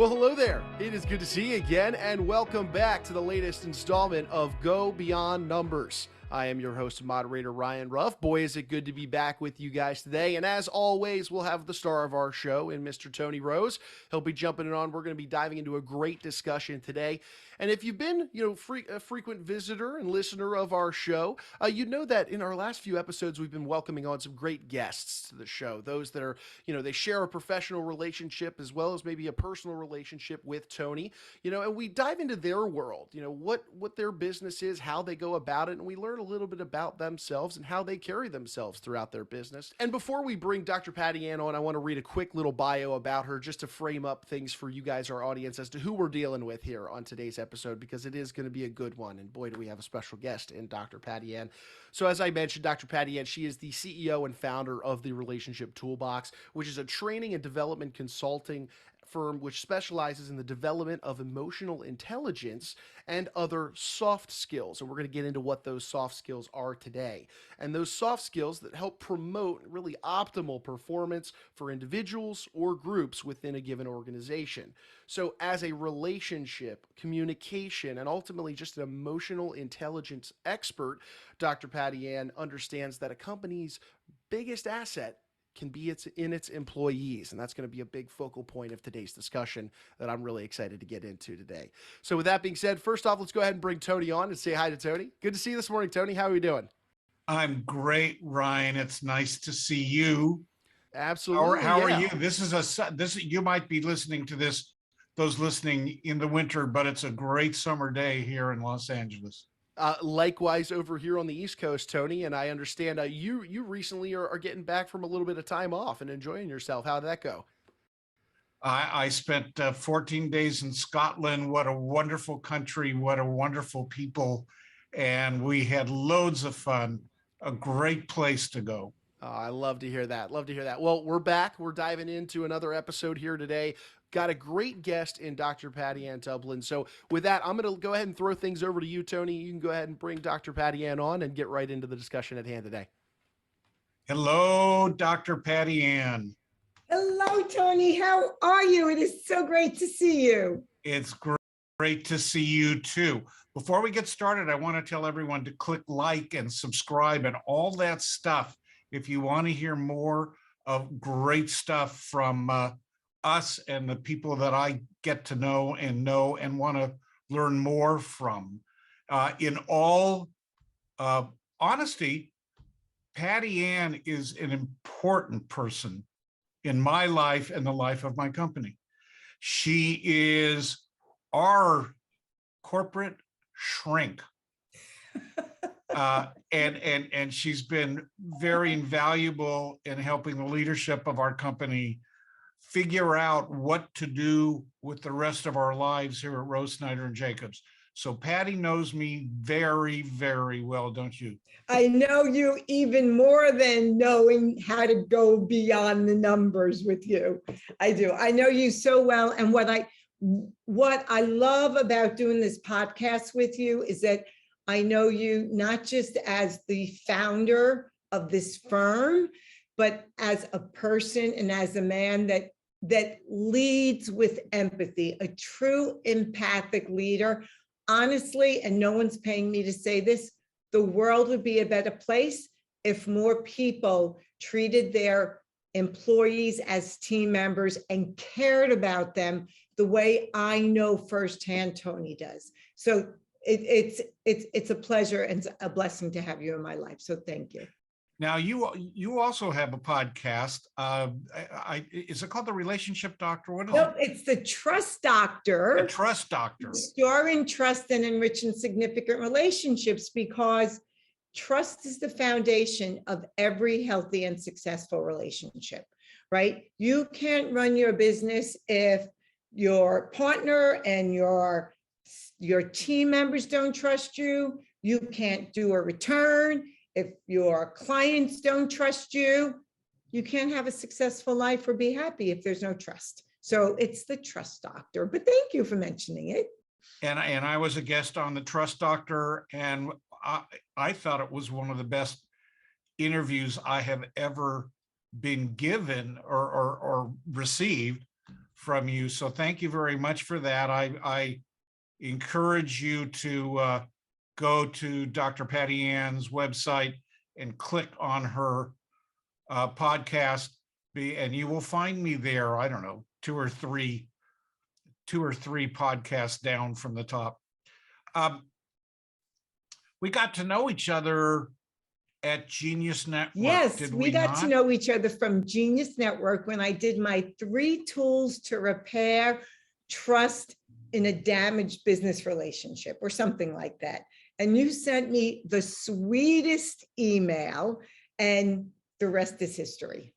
Well, hello there. It is good to see you again, and welcome back to the latest installment of Go Beyond Numbers. I am your host and moderator, Ryan Ruff. Boy, is it good to be back with you guys today. And as always, we'll have the star of our show in Mr. Tony Rose. He'll be jumping it on. We're going to be diving into a great discussion today. And if you've been, a frequent visitor and listener of our show, you know that in our last few episodes, we've been welcoming on some great guests to the show. Those that are, they share a professional relationship as well as maybe a personal relationship with Tony, and we dive into their world, what their business is, how they go about it, and we learn a little bit about themselves and how they carry themselves throughout their business. And before we bring Dr. Patty Ann on, I want to read a quick little bio about her just to frame up things for you guys, our audience, as to who we're dealing with here on today's episode, because it is going to be a good one. And boy, do we have a special guest in Dr. Patty Ann. So as I mentioned, Dr. Patty Ann, she is the CEO and founder of the Relationship Toolbox, which is a training and development consulting firm which specializes in the development of emotional intelligence and other soft skills. And we're going to get into what those soft skills are today. And those soft skills that help promote really optimal performance for individuals or groups within a given organization. So as a relationship, communication, and ultimately just an emotional intelligence expert, Dr. Patty Ann understands that a company's biggest asset can be in its employees. And that's going to be a big focal point of today's discussion that I'm really excited to get into today. So with that being said, first off, let's go ahead and bring Tony on and say hi to Tony. Good to see you this morning, Tony. How are you doing? I'm great, Ryan. It's nice to see you. Absolutely. How are you? You might be listening to this, those listening in the winter, but it's a great summer day here in Los Angeles. Likewise over here on the East Coast, Tony, and I understand you recently are getting back from a little bit of time off and enjoying yourself. How did that go? I spent 14 days in Scotland. What a wonderful country. What a wonderful people. And we had loads of fun. A great place to go. I love to hear that. Love to hear that. Well, we're back. We're diving into another episode here today. Got a great guest in Dr. Patty Ann Tublin. So with that, I'm going to go ahead and throw things over to you, Tony. You can go ahead and bring Dr. Patty Ann on and get right into the discussion at hand today. Hello, Dr. Patty Ann. Hello, Tony. How are you? It is so great to see you. It's great to see you too. Before we get started, I want to tell everyone to click like and subscribe and all that stuff if you want to hear more of great stuff from us and the people that I get to know and want to learn more from. In all honesty, Patty Ann is an important person in my life and the life of my company. She is our corporate shrink. And she's been very invaluable in helping the leadership of our company figure out what to do with the rest of our lives here at Rose, Snyder and Jacobs. So Patty knows me very, very well, don't you? I know you even more than knowing how to go beyond the numbers with you. I do. I know you so well. And what I love about doing this podcast with you is that I know you not just as the founder of this firm, but as a person and as a man that leads with empathy, a true empathic leader. Honestly, and no one's paying me to say this, the world would be a better place if more people treated their employees as team members and cared about them the way I know firsthand Tony does. So it's a pleasure and a blessing to have you in my life. So thank you. Now you also have a podcast. Is it called The Relationship Doctor? What is it? It's The Trust Doctor. The Trust Doctor. Restoring trust and enriching significant relationships, because trust is the foundation of every healthy and successful relationship, right? You can't run your business if your partner and your team members don't trust you. You can't do a return. If your clients don't trust you, you can't have a successful life or be happy if there's no trust. So it's The Trust Doctor, but thank you for mentioning it. And I was a guest on The Trust Doctor, and I thought it was one of the best interviews I have ever been given or received from you. So thank you very much for that. I encourage you to go to Dr. Patty Ann's website and click on her podcast, and you will find me there. I don't know, two or three podcasts down from the top. We got to know each other at Genius Network. Yes, we got to know each other from Genius Network when I did my 3 tools to repair trust in a damaged business relationship or something like that. And you sent me the sweetest email, and the rest is history.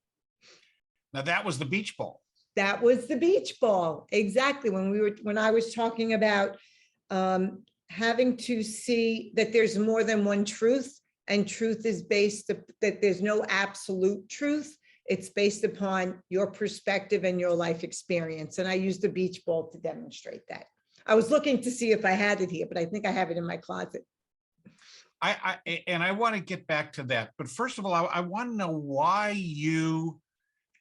Now that was the beach ball. That was the beach ball. Exactly. When I was talking about having to see that there's more than one truth, and truth is based that there's no absolute truth. It's based upon your perspective and your life experience. And I used the beach ball to demonstrate that. I was looking to see if I had it here, but I think I have it in my closet. I want to get back to that. But first of all, I want to know why you,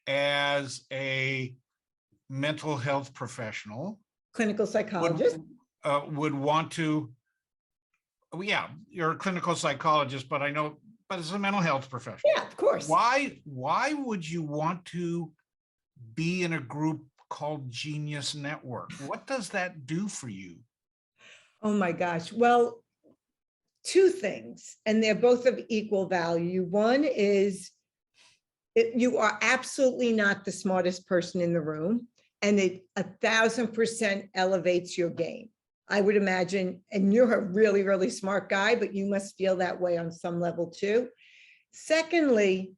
as a mental health professional, clinical psychologist, would want to, yeah, you're a clinical psychologist, but as a mental health professional. Yeah, of course. Why would you want to be in a group called Genius Network? What does that do for you? Oh my gosh. Well, 2 things, and they're both of equal value. One is you are absolutely not the smartest person in the room, and it 1,000% elevates your game. I would imagine, and you're a really, really smart guy, but you must feel that way on some level too. Secondly,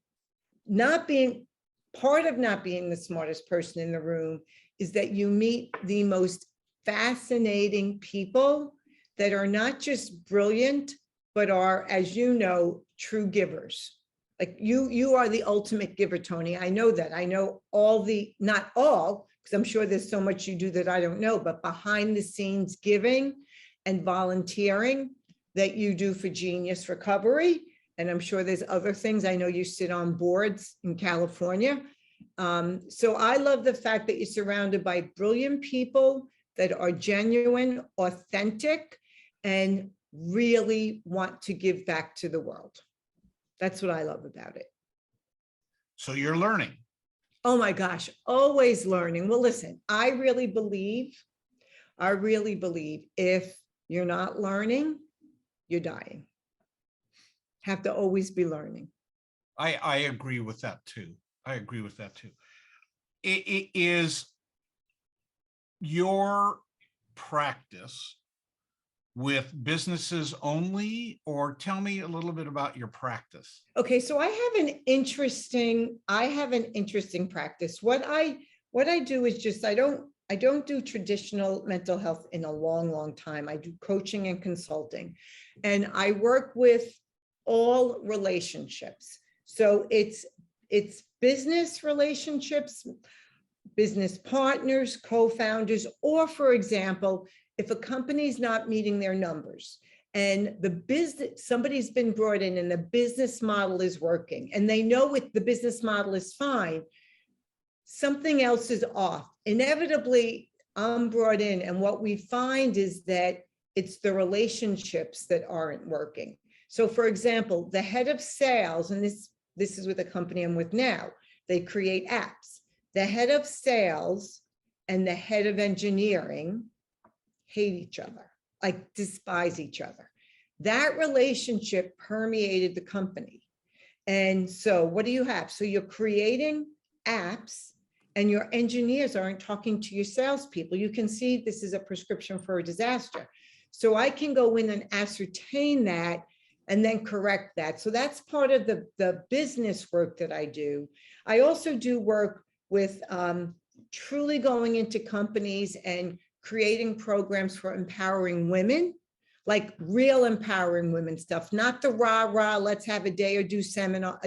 part of not being the smartest person in the room is that you meet the most fascinating people that are not just brilliant, but are, as you know, true givers. Like you are the ultimate giver, Tony. I know that. I know not all, because I'm sure there's so much you do that I don't know, but behind the scenes giving and volunteering that you do for Genius Recovery. And I'm sure there's other things. I know you sit on boards in California. So I love the fact that you're surrounded by brilliant people that are genuine, authentic, and really want to give back to the world. That's what I love about it. So you're learning. Oh my gosh, always learning. Well, listen, I really believe if you're not learning, you're dying. Have to always be learning. I agree with that too. It is your practice with businesses only, or tell me a little bit about your practice. Okay, so I have an interesting practice. What I do is just, I don't do traditional mental health in a long, long time. I do coaching and consulting, and I work with all relationships. So it's business relationships, business partners, co-founders, or for example, if a company's not meeting their numbers and somebody's been brought in and the business model is working and they know the business model is fine, something else is off. Inevitably, I'm brought in, and what we find is that it's the relationships that aren't working. So for example, the head of sales, and this is with a company I'm with now, they create apps. The head of sales and the head of engineering hate each other, like despise each other. That relationship permeated the company. And so what do you have? So you're creating apps and your engineers aren't talking to your salespeople. You can see this is a prescription for a disaster. So I can go in and ascertain that and then correct that. So that's part of the business work that I do. I also do work with truly going into companies and creating programs for empowering women, like real empowering women stuff, not the rah-rah, let's have a day or two seminar,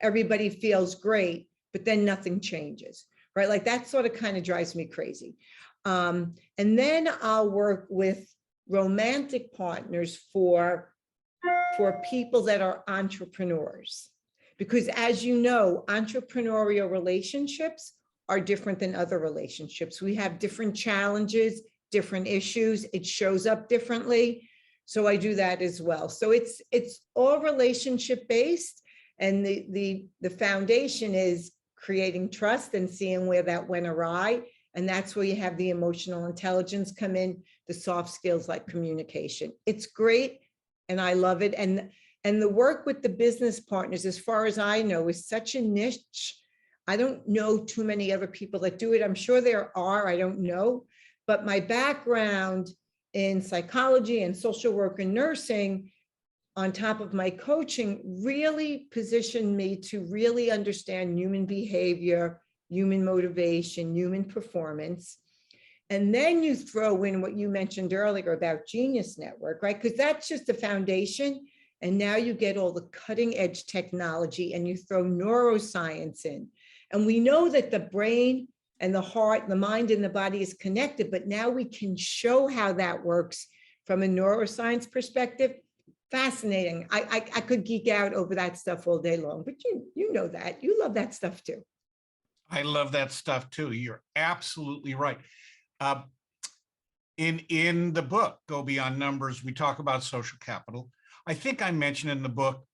everybody feels great, but then nothing changes, right? Like that sort of kind of drives me crazy. And then I'll work with romantic partners for people that are entrepreneurs. Because as you know, entrepreneurial relationships are different than other relationships. We have different challenges, different issues. It shows up differently. So I do that as well. So it's all relationship based. And the foundation is creating trust and seeing where that went awry. And that's where you have the emotional intelligence come in, the soft skills like communication. It's great. And I love it. And the work with the business partners, as far as I know, is such a niche. I don't know too many other people that do it. I'm sure there are, I don't know. But my background in psychology and social work and nursing, on top of my coaching, really positioned me to really understand human behavior, human motivation, human performance. And then you throw in what you mentioned earlier about Genius Network, right? Because that's just the foundation. And now you get all the cutting edge technology and you throw neuroscience in. And we know that the brain and the heart, the mind and the body is connected, but now we can show how that works from a neuroscience perspective. Fascinating. I could geek out over that stuff all day long, but you know that. You love that stuff too. I love that stuff too. You're absolutely right. In the book, Go Beyond Numbers, we talk about social capital. I think I mentioned in the book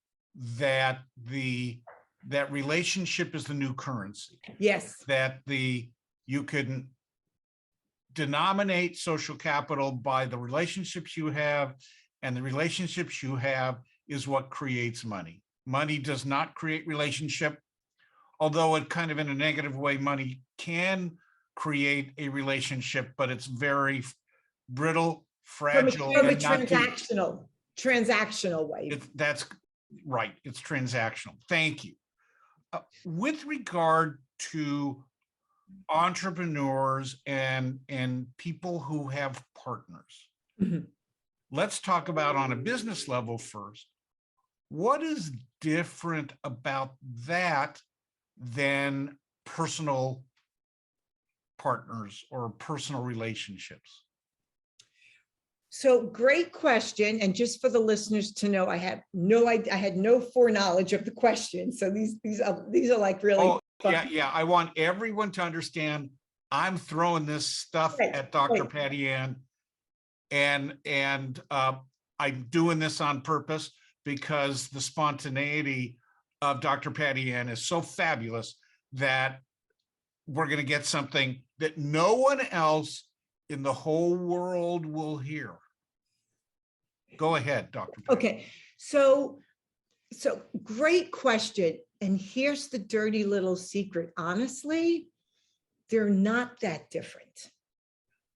that that relationship is the new currency. Yes. That you can denominate social capital by the relationships you have, and the relationships you have is what creates money. Money does not create relationship, although it kind of in a negative way, money can create a relationship, but it's very brittle, fragile. From a transactional way. That's right. It's transactional. Thank you. With regard to entrepreneurs and people who have partners, Mm-hmm. Let's talk about on a business level first. What is different about that than personal partners or personal relationships? So great question. And just for the listeners to know, I had no foreknowledge of the question. So these are like really. Oh, yeah. I want everyone to understand I'm throwing this stuff at Dr. Patty Ann, and I'm doing this on purpose because the spontaneity of Dr. Patty Ann is so fabulous that we're going to get something that no one else in the whole world will hear. Go ahead, Dr. Patty. Okay, so great question. And here's the dirty little secret. Honestly, they're not that different.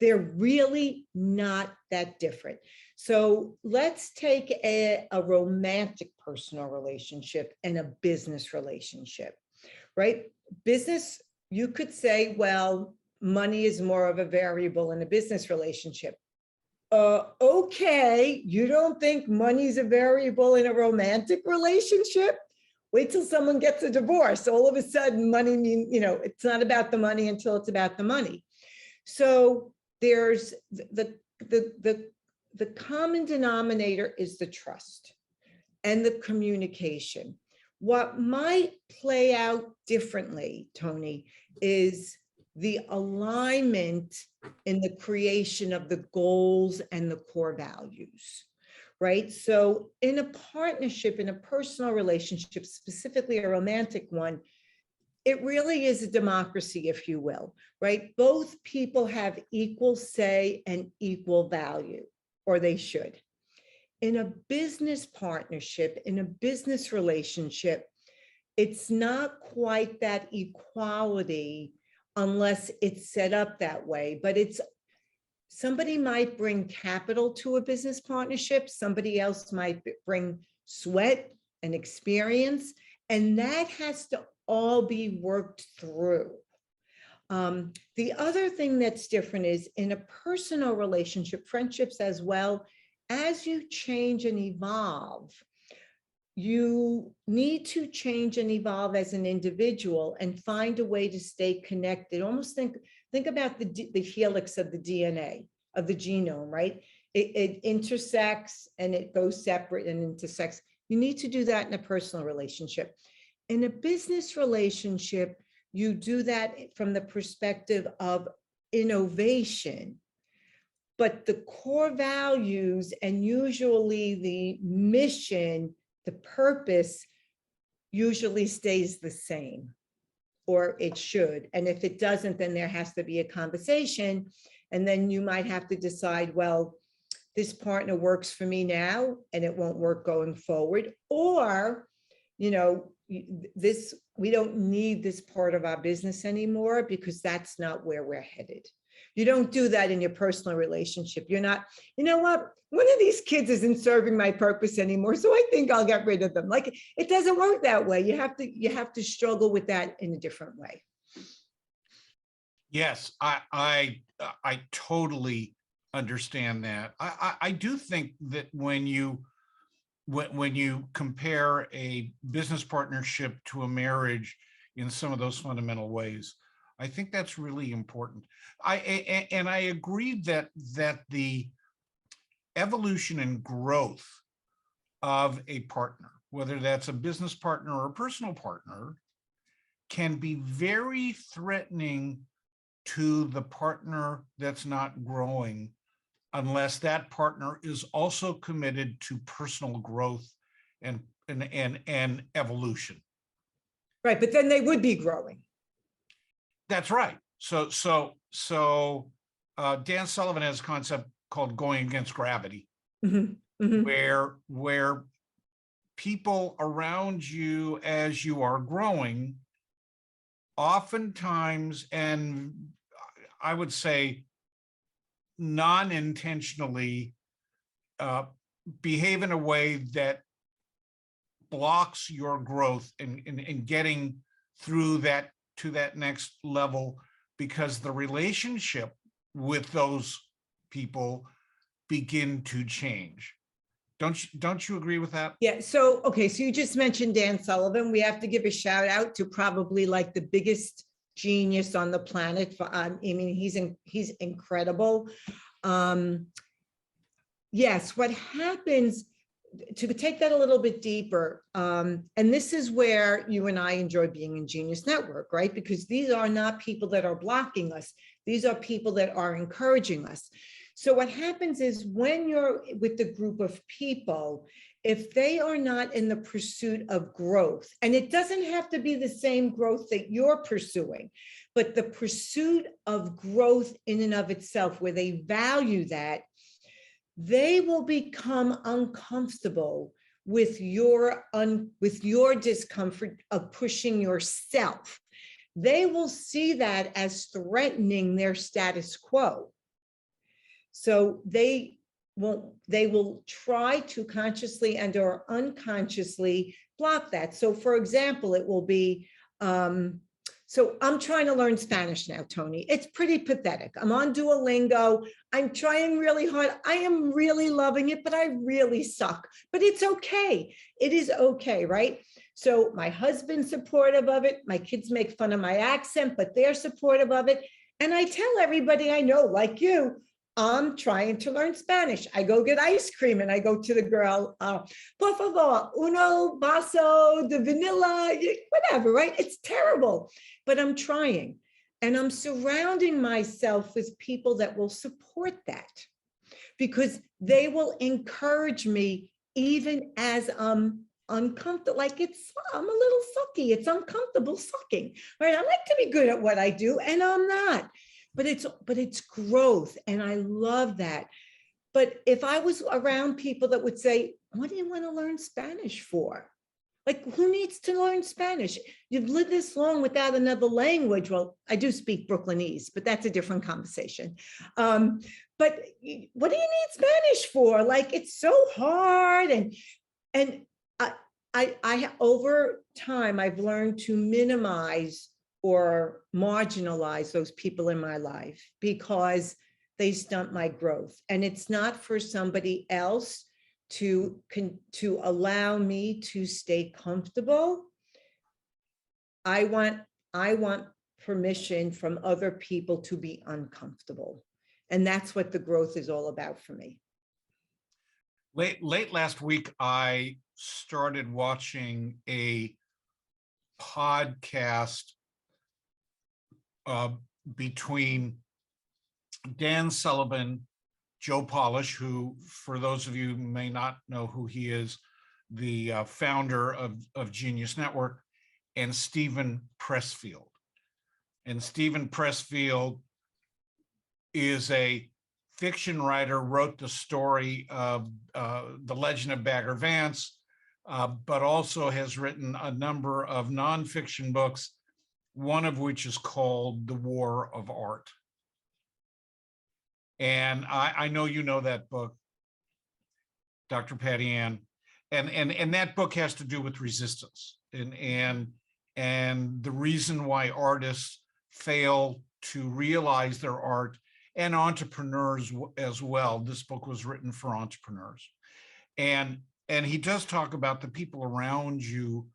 They're really not that different. So let's take a romantic personal relationship and a business relationship, right? Business, you could say, well, money is more of a variable in a business relationship. Okay, you don't think money's a variable in a romantic relationship? Wait till someone gets a divorce. All of a sudden, money means, it's not about the money until it's about the money. So there's the common denominator is the trust and the communication. What might play out differently, Tony, is the alignment in the creation of the goals and the core values, right? So in a partnership, in a personal relationship, specifically a romantic one, it really is a democracy, if you will, right? Both people have equal say and equal value, or they should. In a business partnership, in a business relationship, it's not quite that equality unless it's set up that way, but somebody might bring capital to a business partnership, somebody else might bring sweat and experience, and that has to all be worked through. The other thing that's different is in a personal relationship, friendships as well, as you change and evolve, you need to change and evolve as an individual and find a way to stay connected. Almost think about the helix of the DNA, of the genome, right? It intersects and it goes separate and intersects. You need to do that in a personal relationship. In a business relationship, you do that from the perspective of innovation. But the core values and usually the mission, the purpose usually stays the same, or it should. And if it doesn't, then there has to be a conversation. And then you might have to decide, well, this partner works for me now and it won't work going forward. Or, you know, this, we don't need this part of our business anymore because that's not where we're headed. You don't do that in your personal relationship. You're not, you know what, one of these kids isn't serving my purpose anymore, so I think I'll get rid of them. Like, it doesn't work that way. You have to struggle with that in a different way. Yes, I totally understand that. I do think that when you compare a business partnership to a marriage in some of those fundamental ways, I think that's really important. I agree that the evolution and growth of a partner, whether that's a business partner or a personal partner, can be very threatening to the partner that's not growing unless that partner is also committed to personal growth and evolution. Right, but then they would be growing. That's right. So Dan Sullivan has a concept called going against gravity, where people around you as you are growing, oftentimes, and I would say non-intentionally, behave in a way that blocks your growth in getting through that to that next level, because the relationship with those people begin to change. Don't you agree with that? Yeah. So, okay. So you just mentioned Dan Sullivan. We have to give a shout out to probably like the biggest genius on the planet. I mean, he's incredible. Yes. What happens, to take that a little bit deeper, and this is where you and I enjoy being in Genius Network, right? Because these are not people that are blocking us. These are people that are encouraging us. So what happens is when you're with the group of people, if they are not in the pursuit of growth, and it doesn't have to be the same growth that you're pursuing, but the pursuit of growth in and of itself, where they value that, they will become uncomfortable with your discomfort of pushing yourself. They will see that as threatening their status quo. So they will try to consciously and or unconsciously block that. So for example, it will be, so I'm trying to learn Spanish now, Tony. It's pretty pathetic. I'm on Duolingo. I'm trying really hard. I am really loving it, but I really suck. But it's okay. It is okay, right? So my husband's supportive of it. My kids make fun of my accent, but they're supportive of it. And I tell everybody I know, like you, I'm trying to learn Spanish. I go get ice cream and I go to the girl, por favor, uno vaso de vanilla, whatever, right? It's terrible, but I'm trying. And I'm surrounding myself with people that will support that, because they will encourage me even as I'm uncomfortable. Like I'm a little sucky. It's uncomfortable sucking, right? I like to be good at what I do and I'm not. But it's growth, and I love that. But if I was around people that would say, what do you want to learn Spanish for? Like, who needs to learn Spanish? You've lived this long without another language. Well, I do speak Brooklynese, but that's a different conversation. But what do you need Spanish for? Like, it's so hard. And I over time, I've learned to minimize or marginalize those people in my life because they stunt my growth. And it's not for somebody else to allow me to stay comfortable. I want permission from other people to be uncomfortable. And that's what the growth is all about for me. Late last week, I started watching a podcast between Dan Sullivan, Joe Polish, who, for those of you who may not know who he is, the founder of Genius Network, and Stephen Pressfield. And Stephen Pressfield is a fiction writer, wrote the story of The Legend of Bagger Vance, but also has written a number of nonfiction books, one of which is called The War of Art. And I know you know that book, Dr. Patty Ann, and that book has to do with resistance and the reason why artists fail to realize their art, and entrepreneurs as well. This book was written for entrepreneurs, and he does talk about the people around you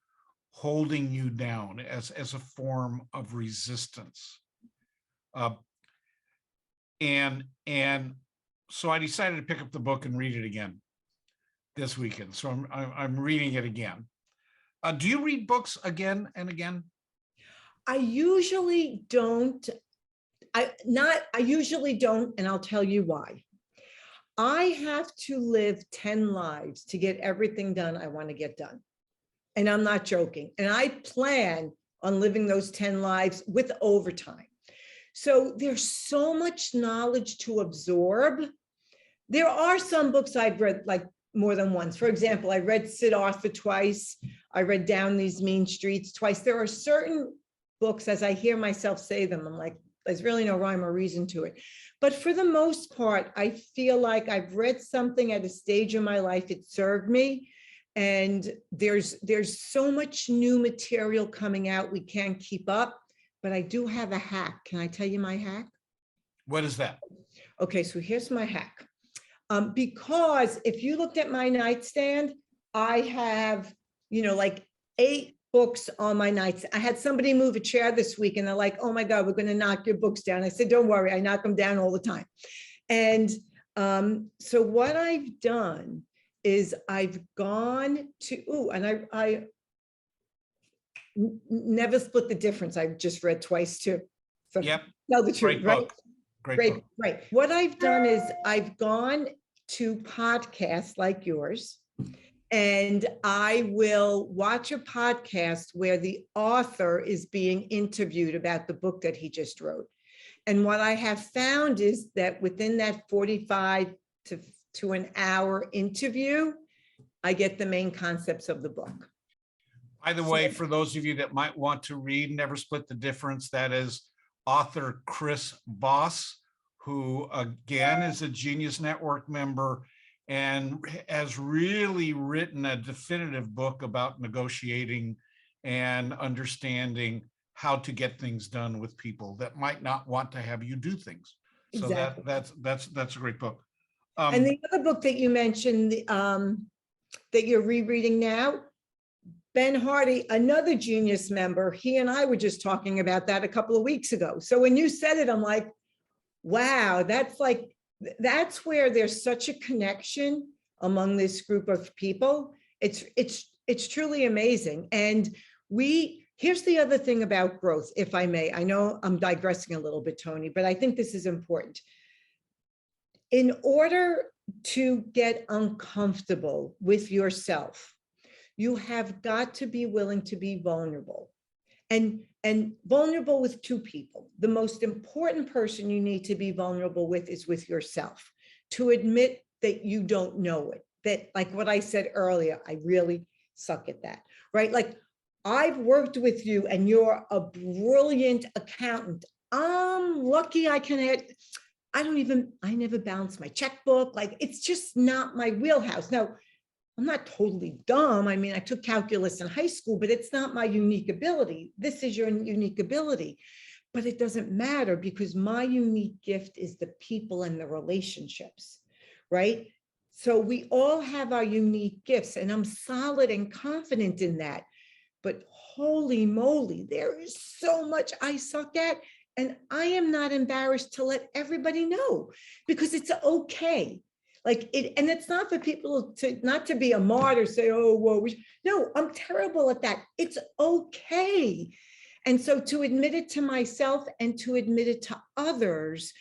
holding you down as a form of resistance. And so I decided to pick up the book and read it again this weekend. So I'm reading it again. Do you read books again and again? I usually don't. I usually don't, and I'll tell you why. I have to live 10 lives to get everything done I want to get done. And I'm not joking. And I plan on living those 10 lives with overtime. So there's so much knowledge to absorb. There are some books I've read like more than once. For example, I read Siddhartha twice. I read Down These Mean Streets twice. There are certain books, as I hear myself say them, I'm like, there's really no rhyme or reason to it. But for the most part, I feel like I've read something at a stage in my life, it served me. And there's so much new material coming out, we can't keep up. But I do have a hack. Can I tell you my hack? What is that? Okay, so here's my hack. Because if you looked at my nightstand, I have, like 8 books on my nightstand. I had somebody move a chair this week and they're like, oh my God, we're going to knock your books down. I said, don't worry, I knock them down all the time. And so what I've done is I've gone to, and I never split the difference. I've just read twice too. So yep. Tell the truth, Great right? book. Great book. Right. What I've done is I've gone to podcasts like yours, and I will watch a podcast where the author is being interviewed about the book that he just wrote. And what I have found is that within that 45 to an hour interview, I get the main concepts of the book. By the way, for those of you that might want to read Never Split the Difference, that is author Chris Voss, who again is a Genius Network member and has really written a definitive book about negotiating and understanding how to get things done with people that might not want to have you do things. So exactly. that's a great book. And the other book that you mentioned that you're rereading now, Ben Hardy, another Genius member, he and I were just talking about that a couple of weeks ago. So when you said it, I'm like, wow, that's where there's such a connection among this group of people. It's truly amazing. And here's the other thing about growth, if I may. I know I'm digressing a little bit, Tony, but I think this is important. In order to get uncomfortable with yourself, you have got to be willing to be vulnerable, and vulnerable with 2 people. The most important person you need to be vulnerable with is with yourself, to admit that you don't know it, that, like what I said earlier, I really suck at that, right? Like, I've worked with you and you're a brilliant accountant. I'm lucky I never balance my checkbook. Like, it's just not my wheelhouse. Now, I'm not totally dumb. I mean, I took calculus in high school, but it's not my unique ability. This is your unique ability. But it doesn't matter, because my unique gift is the people and the relationships, right? So we all have our unique gifts, and I'm solid and confident in that. But holy moly, there is so much I suck at, and I am not embarrassed to let everybody know, because it's okay. Like it, and it's not for people not to be a martyr, say, oh, whoa. No, I'm terrible at that. It's okay. And so to admit it to myself and to admit it to others,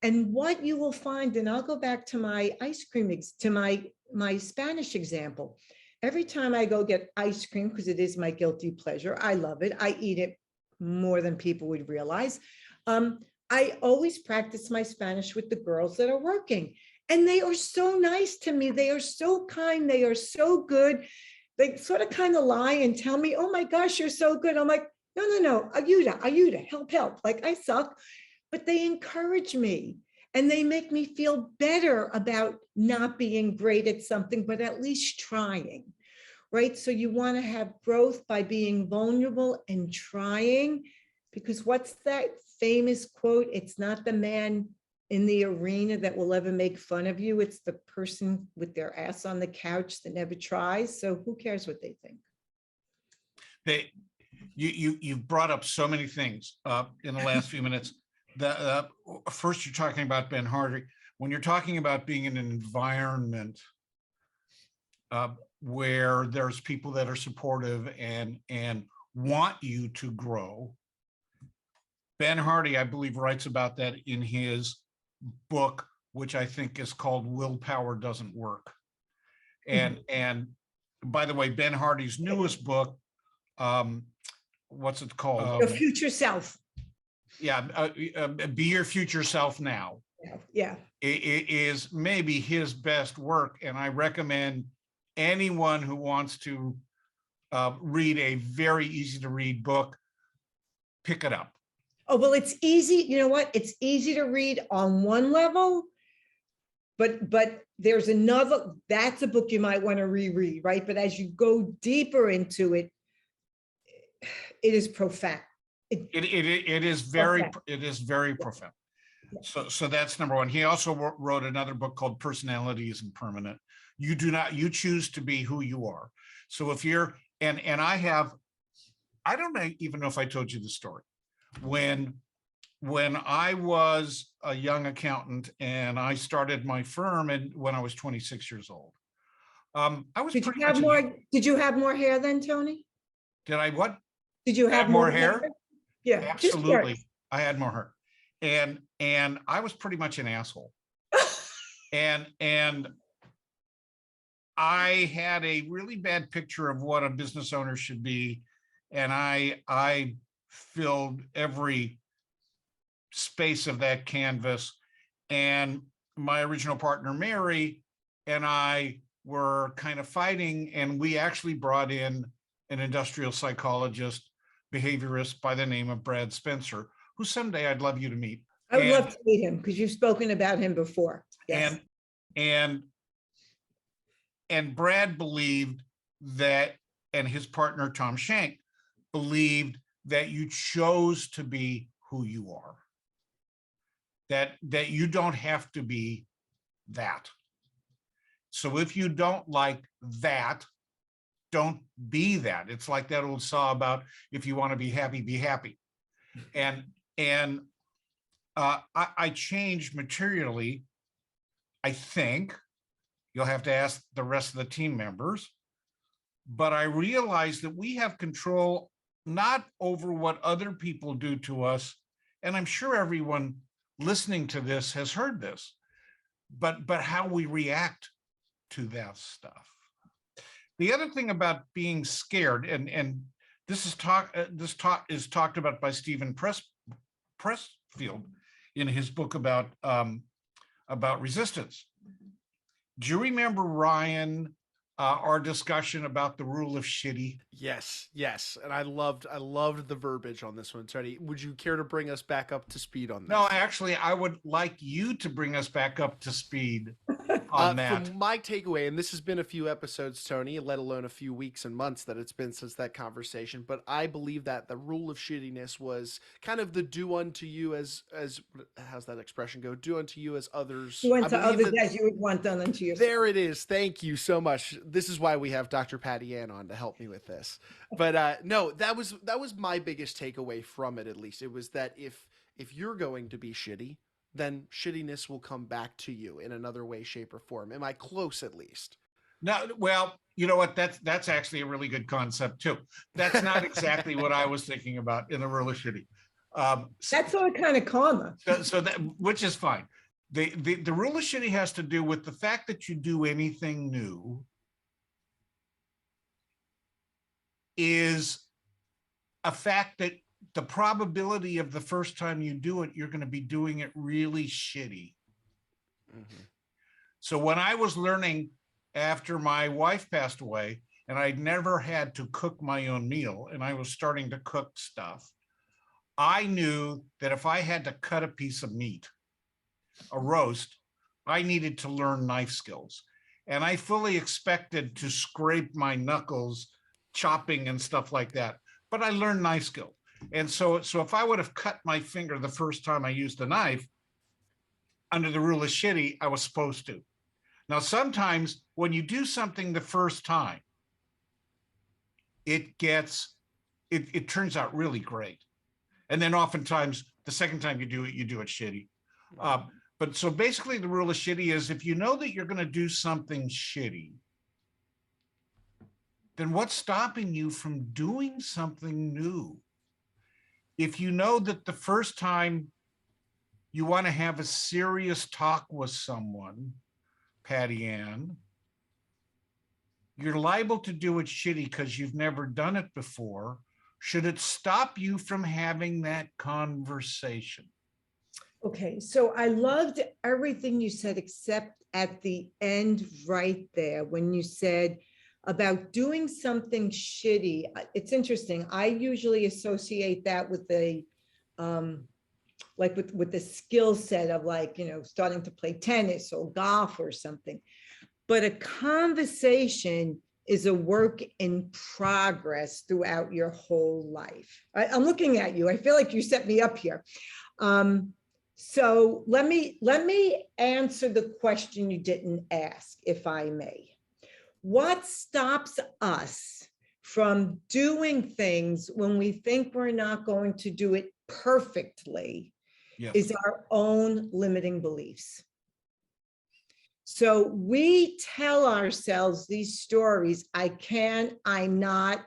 and what you will find, and I'll go back to my ice cream, to my Spanish example. Every time I go get ice cream, because it is my guilty pleasure, I love it. I eat it more than people would realize. I always practice my Spanish with the girls that are working. And they are so nice to me. They are so kind. They are so good. They sort of kind of lie and tell me, oh my gosh, you're so good. I'm like, no, ayuda, help. Like I suck. But they encourage me and they make me feel better about not being great at something, but at least trying, right? So you want to have growth by being vulnerable and trying, because what's that famous quote? It's not the man in the arena that will ever make fun of you. It's the person with their ass on the couch that never tries. So who cares what they think? You brought up so many things in the last few minutes. First, you're talking about Ben Hardy. When you're talking about being in an environment where there's people that are supportive and want you to grow, Ben Hardy, I believe, writes about that in his book, which I think is called Willpower Doesn't Work. And by the way, Ben Hardy's newest book, what's it called? Your future self. Yeah, Be Your Future Self Now. Yeah. It is maybe his best work. And I recommend anyone who wants to read a very easy to read book, pick it up. Oh, well, it's easy. You know what? It's easy to read on one level, but there's another, that's a book you might want to reread, right? But as you go deeper into it, it is profound. It is very profound. So that's number one. He also wrote another book called Personality Isn't Permanent. You choose to be who you are. So if you're, and I don't even know if I told you the story. When I was a young accountant and I started my firm, and when I was 26 years old, I was Did you have more hair then, Tony? Did I what? Did you have more hair? Yeah, absolutely. I had more hair, and I was pretty much an asshole. and I had a really bad picture of what a business owner should be, and I filled every space of that canvas. And my original partner, Mary, and I were kind of fighting, and we actually brought in an industrial psychologist, behaviorist by the name of Brad Spencer, who someday I'd love you to meet. I would love to meet him because you've spoken about him before. Yes. And Brad believed that, and his partner, Tom Shank, believed that you chose to be who you are, that you don't have to be that. So if you don't like that, don't be that. It's like that old saw about, if you want to be happy. And I changed materially. I think you'll have to ask the rest of the team members, but I realized that we have control not over what other people do to us, and I'm sure everyone listening to this has heard this, but how we react to that stuff. The other thing about being scared, and this is talked about by Stephen Pressfield in his book about resistance. Do you remember, Ryan, our discussion about the rule of shitty? Yes. And I loved the verbiage on this one, Tony. Would you care to bring us back up to speed on this? No, actually, I would like you to bring us back up to speed on that. From my takeaway, and this has been a few episodes, Tony, let alone a few weeks and months that it's been since that conversation, but I believe that the rule of shittiness was kind of the do unto you as how's that expression go? Do unto you as others. Do unto others as you would want done unto yourself. There it is. Thank you so much. This is why we have Dr. Patty Ann on to help me with this. But no, that was my biggest takeaway from it. At least it was that if you're going to be shitty, then shittiness will come back to you in another way, shape, or form. Am I close at least? No, well, you know what? That's actually a really good concept too. That's not exactly what I was thinking about in the roller shitty. That's all kind of karma. So that, which is fine. The rule of shitty has to do with the fact that you do anything new is a fact that the probability of the first time you do it, you're going to be doing it really shitty. Mm-hmm. So when I was learning after my wife passed away, and I'd never had to cook my own meal, and I was starting to cook stuff, I knew that if I had to cut a piece of meat, a roast, I needed to learn knife skills. And I fully expected to scrape my knuckles chopping and stuff like that, but I learned knife skill. And so if I would have cut my finger the first time I used the knife, under the rule of shitty, I was supposed to. Now, sometimes when you do something the first time, it turns out really great. And then oftentimes the second time you do it shitty. But so basically the rule of shitty is if you know that you're going to do something shitty, then what's stopping you from doing something new? If you know that the first time you want to have a serious talk with someone, Patty Ann, you're liable to do it shitty because you've never done it before. Should it stop you from having that conversation? Okay, so I loved everything you said, except at the end right there, when you said about doing something shitty. It's interesting. I usually associate that with the, like with the skill set of, like, you know, starting to play tennis or golf or something. But a conversation is a work in progress throughout your whole life. I'm looking at you. I feel like you set me up here. So let me answer the question you didn't ask, if I may. What stops us from doing things when we think we're not going to do it perfectly? Yes. Is our own limiting beliefs. So we tell ourselves these stories: I can, I'm not,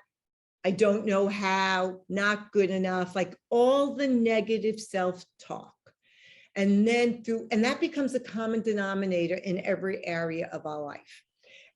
I don't know how, not good enough, like all the negative self-talk. And then that becomes a common denominator in every area of our life.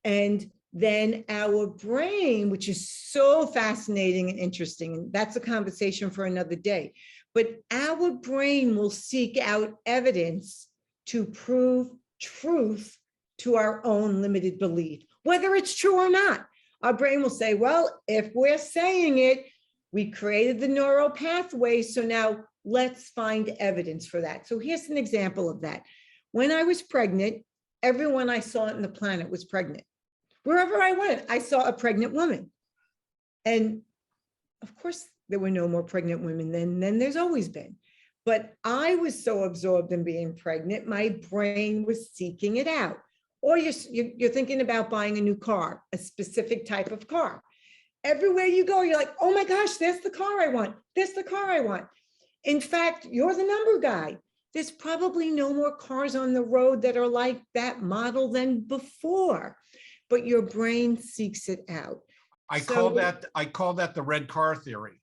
And then our brain, which is so fascinating and interesting, and that's a conversation for another day, but our brain will seek out evidence to prove truth to our own limited belief, whether it's true or not. Our brain will say, well, if we're saying it, we created the neural pathway, so now let's find evidence for that. So here's an example of that. When I was pregnant, everyone I saw on the planet was pregnant. Wherever I went, I saw a pregnant woman. And of course, there were no more pregnant women than there's always been. But I was so absorbed in being pregnant, my brain was seeking it out. Or you're thinking about buying a new car, a specific type of car. Everywhere you go, you're like, oh my gosh, that's the car I want. That's the car I want. In fact, you're the number guy. There's probably no more cars on the road that are like that model than before, but your brain seeks it out. I call that the red car theory.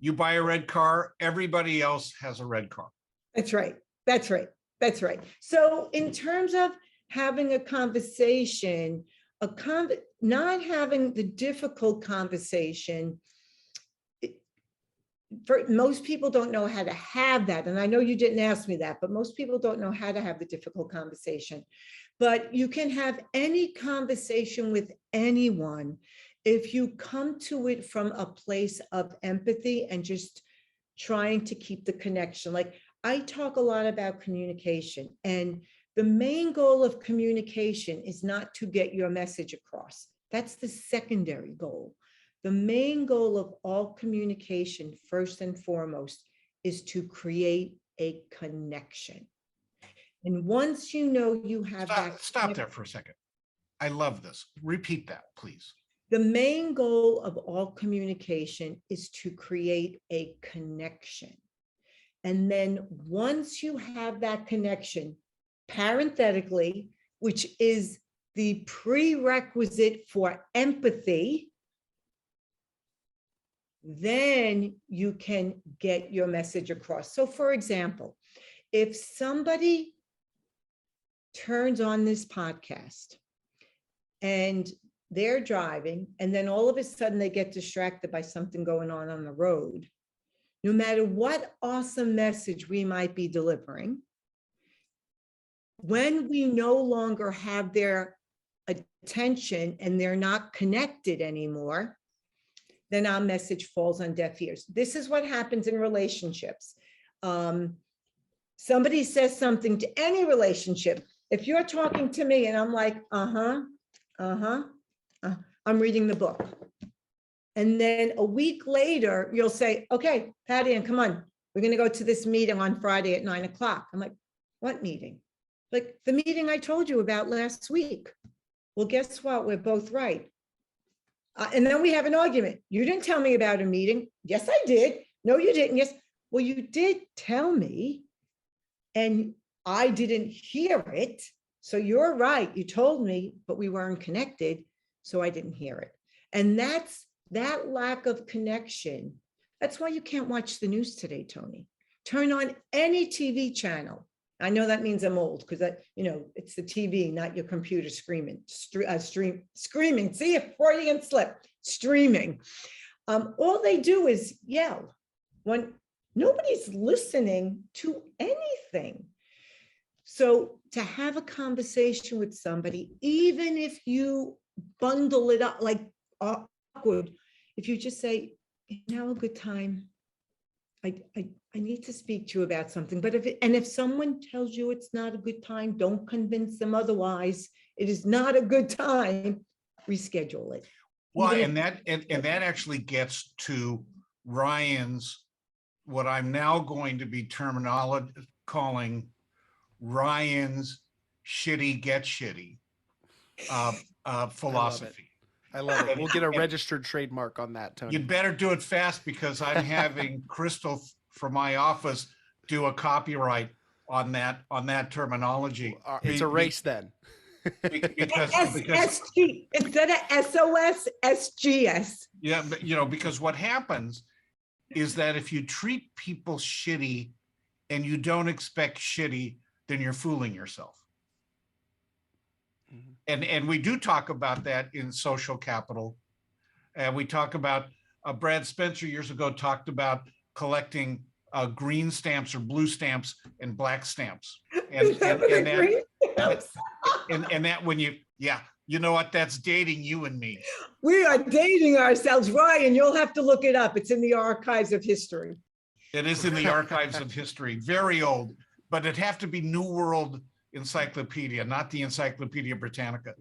You buy a red car, everybody else has a red car. That's right. That's right. That's right. So in terms of having a conversation, not having the difficult conversation, for most people don't know how to have that. And I know you didn't ask me that, but most people don't know how to have the difficult conversation. But you can have any conversation with anyone if you come to it from a place of empathy and just trying to keep the connection. Like, I talk a lot about communication, and the main goal of communication is not to get your message across. That's the secondary goal. The main goal of all communication, first and foremost, is to create a connection. And once you know you have Stop there for a second. I love this. Repeat that, please. The main goal of all communication is to create a connection. And then once you have that connection, parenthetically, which is the prerequisite for empathy, then you can get your message across. So for example, if somebody turns on this podcast and they're driving, and then all of a sudden they get distracted by something going on the road, no matter what awesome message we might be delivering, when we no longer have their attention and they're not connected anymore, then our message falls on deaf ears. This is what happens in relationships. Somebody says something to any relationship. If you're talking to me and I'm like, I'm reading the book. And then a week later, you'll say, okay, Patty Ann, come on. We're going to go to this meeting on Friday at 9 o'clock. I'm like, what meeting? Like the meeting I told you about last week. Well, guess what? We're both right. And then we have an argument. You didn't tell me about a meeting. Yes, I did. No, you didn't. Yes. Well, you did tell me and I didn't hear it. So you're right. You told me, but we weren't connected. So I didn't hear it. And that's that lack of connection. That's why you can't watch the news today, Tony. Turn on any TV channel. I know that means I'm old because it's the TV, not your computer screaming. Screaming. See, a Freudian slip. Streaming. All they do is yell when nobody's listening to anything. So to have a conversation with somebody, even if you bundle it up like awkward, if you just say, now a good time. I need to speak to you about something. But if someone tells you it's not a good time, don't convince them otherwise. It is not a good time. Reschedule it. Well, and that actually gets to Ryan's, what I'm now going to be calling Ryan's shitty get shitty philosophy. I love it. We'll get a registered trademark on that, Tony. You'd better do it fast because I'm having Crystal from my office do a copyright on that terminology. It's a race then. Because SG instead of SOS, SGS. Yeah, but because what happens is that if you treat people shitty and you don't expect shitty, then you're fooling yourself. And we do talk about that in Social Capital. And we talk about, Brad Spencer years ago talked about collecting green stamps or blue stamps and black stamps. And that when you know what, that's dating you and me. We are dating ourselves, Ryan. You'll have to look it up. It's in the archives of history. It is in the archives of history, very old, but it'd have to be New World Encyclopedia, not the Encyclopedia Britannica.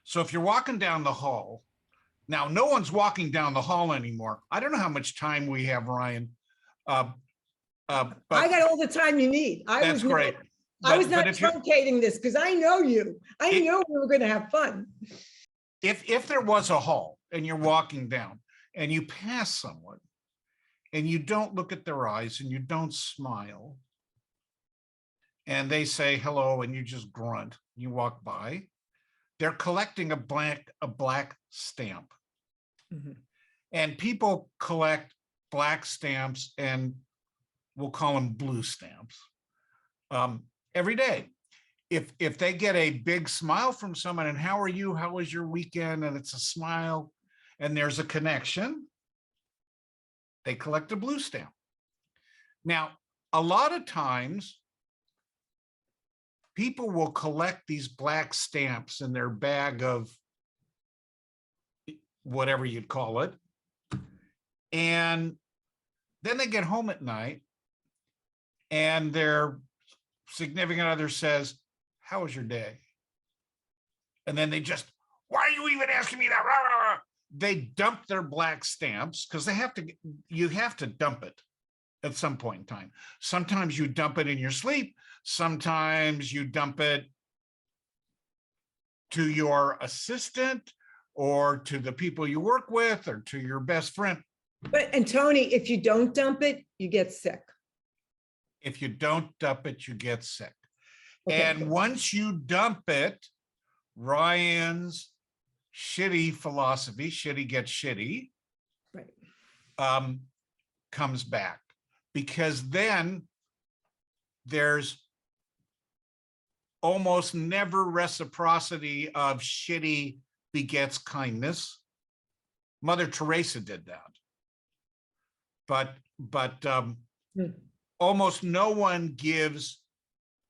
So if you're walking down the hall, now no one's walking down the hall anymore. I don't know how much time we have, Ryan. But I got all the time you need. That's great. I was not truncating this because I know you. I know we were going to have fun. If there was a hall and you're walking down and you pass someone and you don't look at their eyes and you don't smile and they say hello and you just grunt, you walk by, they're collecting a black stamp. Mm-hmm. And people collect black stamps and we'll call them blue stamps every day. If they get a big smile from someone and how are you, how was your weekend, and it's a smile and there's a connection, they collect a blue stamp. Now, a lot of times people will collect these black stamps in their bag of whatever you'd call it. And then they get home at night and their significant other says, how was your day? And then they just, why are you even asking me that? Rah, rah, rah. They dump their black stamps because you have to dump it at some point in time. Sometimes you dump it in your sleep. Sometimes you dump it to your assistant or to the people you work with or to your best friend. And Tony, if you don't dump it, you get sick. If you don't dump it, you get sick. Okay. And once you dump it, Ryan's shitty philosophy, shitty gets shitty, Right. comes back, because then there's almost never reciprocity of shitty begets kindness. Mother Teresa did that. But almost no one gives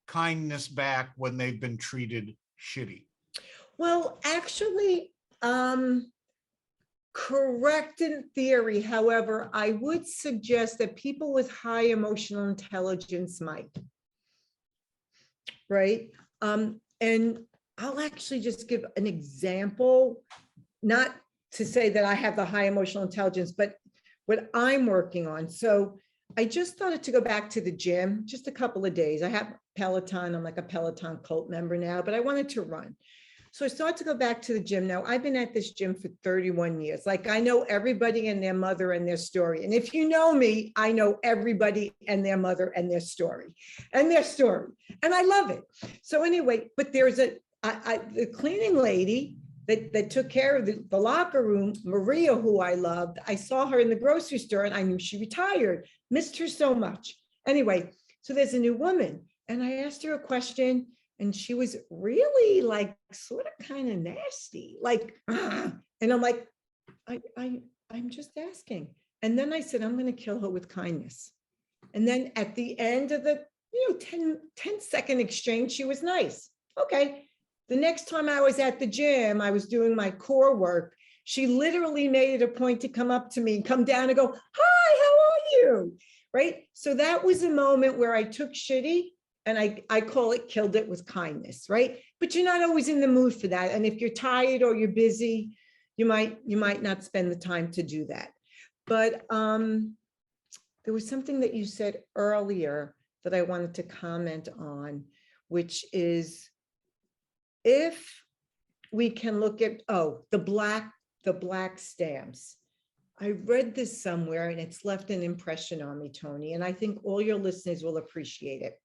kindness back when they've been treated shitty. Well, actually, correct in theory. However, I would suggest that people with high emotional intelligence might. Right. And I'll actually just give an example, not to say that I have the high emotional intelligence, but what I'm working on. So I just started to go back to the gym just a couple of days. I have Peloton. I'm like a Peloton cult member now, but I wanted to run. So I started to go back to the gym. Now, I've been at this gym for 31 years. Like, I know everybody and their mother and their story. And if you know me, I know everybody and their mother and their story. And I love it. So anyway, but there's the cleaning lady that took care of the locker room, Maria, who I loved. I saw her in the grocery store and I knew she retired, missed her so much. Anyway, so there's a new woman. And I asked her a question. And she was really like sort of kind of nasty, like, and I'm like, I'm just asking. And then I said, I'm going to kill her with kindness. And then at the end of the 10-second exchange, she was nice. Okay. The next time I was at the gym, I was doing my core work. She literally made it a point to come up to me, come down and go, hi, how are you? Right. So that was a moment where I took shitty. And I call it killed it with kindness, right? But you're not always in the mood for that. And if you're tired or you're busy, you might not spend the time to do that. But there was something that you said earlier that I wanted to comment on, which is if we can look at, the black stamps. I read this somewhere and it's left an impression on me, Tony, and I think all your listeners will appreciate it.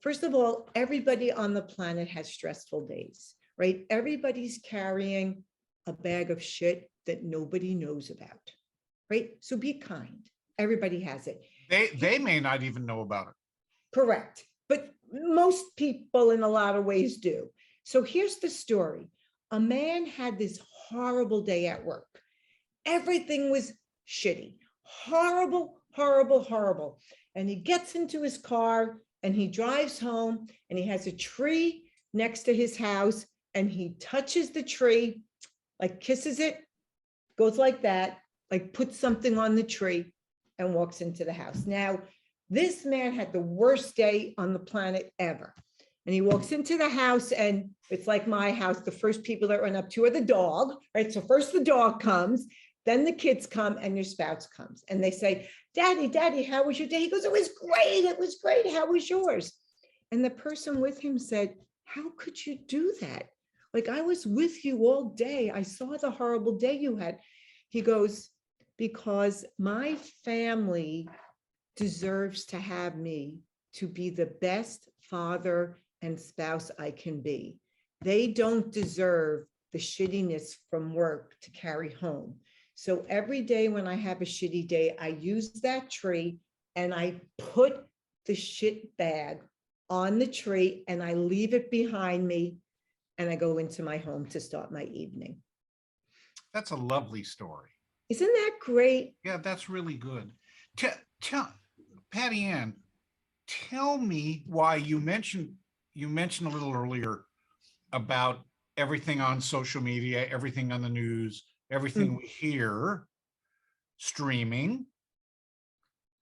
First of all, everybody on the planet has stressful days, right? Everybody's carrying a bag of shit that nobody knows about, right? So be kind. Everybody has it. They may not even know about it. Correct. But most people in a lot of ways do. So here's the story. A man had this horrible day at work. Everything was shitty, horrible, horrible, horrible. And he gets into his car and he drives home and he has a tree next to his house and he touches the tree, like kisses it, goes like that, like puts something on the tree and walks into the house. Now, this man had the worst day on the planet ever. And he walks into the house and it's like my house. The first people that run up to are the dog, right? So first the dog comes, then the kids come and your spouse comes and they say, Daddy, how was your day? He goes, it was great. How was yours? And the person with him said, how could you do that? Like, I was with you all day. I saw the horrible day you had. He goes, because my family deserves to have me to be the best father and spouse I can be. They don't deserve the shittiness from work to carry home. So every day when I have a shitty day, I use that tree and I put the shit bag on the tree and I leave it behind me and I go into my home to start my evening. That's a lovely story. Isn't that great? Yeah, that's really good. Tell Patty Ann, tell me why you mentioned a little earlier about everything on social media, everything on the news, everything we hear streaming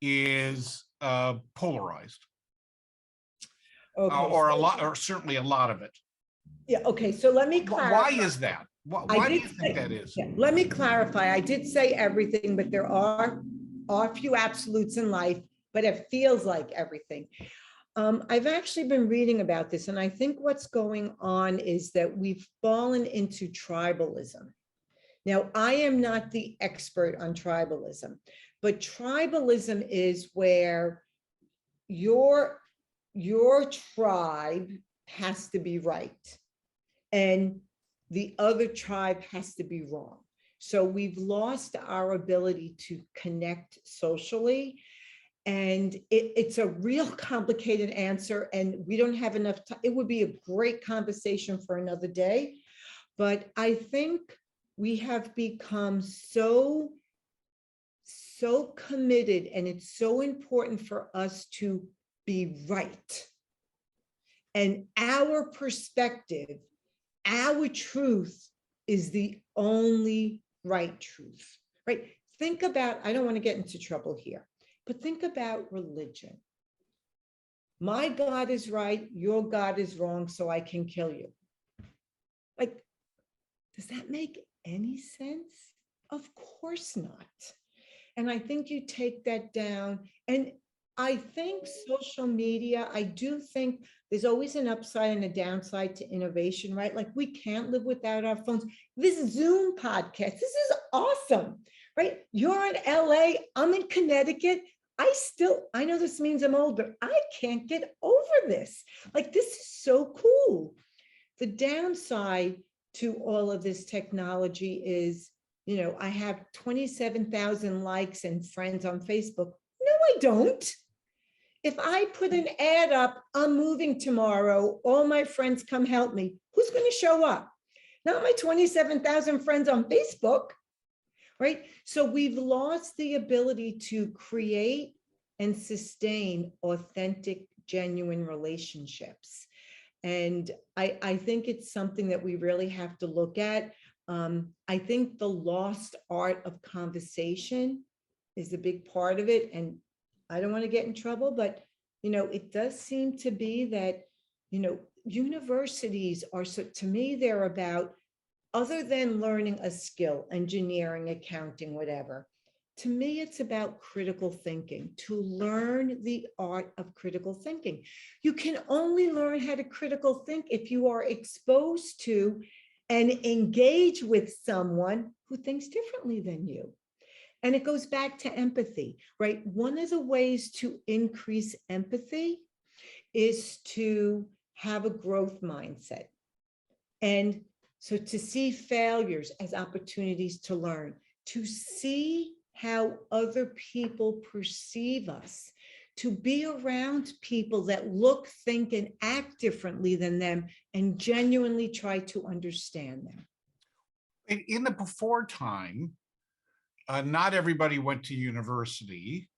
is polarized, Okay, or certainly a lot of it. yeah. Okay, so let me clarify. Why is that? Why do you think that is? Yeah, let me clarify. I did say everything, but there are a few absolutes in life, but it feels like everything. I've actually been reading about this, and I think what's going on is that we've fallen into tribalism. Now, I am not the expert on tribalism, but tribalism is where your tribe has to be right and the other tribe has to be wrong. So we've lost our ability to connect socially. And it's a real complicated answer, and we don't have enough time. It would be a great conversation for another day. But I think we have become so committed, and it's so important for us to be right. And our perspective, our truth is the only right truth, right? Think about, I don't want to get into trouble here, but think about religion. My God is right, your God is wrong, so I can kill you. Like, does that make any sense? Of course not. And I think you take that down. And I think social media, I do think there's always an upside and a downside to innovation, right? Like we can't live without our phones. This Zoom podcast, this is awesome, right? You're in LA, I'm in Connecticut. I know this means I'm old, but I can't get over this. Like, this is so cool. The downside to all of this technology is, I have 27,000 likes and friends on Facebook. No, I don't. If I put an ad up, I'm moving tomorrow, all my friends come help me, who's going to show up? Not my 27,000 friends on Facebook, right? So we've lost the ability to create and sustain authentic, genuine relationships. And I think it's something that we really have to look at. I think the lost art of conversation is a big part of it. And I don't want to get in trouble, but, it does seem to be that, universities are, so to me, they're about, other than learning a skill, engineering, accounting, whatever, to me, it's about critical thinking, to learn the art of critical thinking. You can only learn how to critical think if you are exposed to and engage with someone who thinks differently than you. And it goes back to empathy, right? One of the ways to increase empathy is to have a growth mindset. And so to see failures as opportunities to learn, to see how other people perceive us, to be around people that look, think, and act differently than them, and genuinely try to understand them. In the before time, not everybody went to university.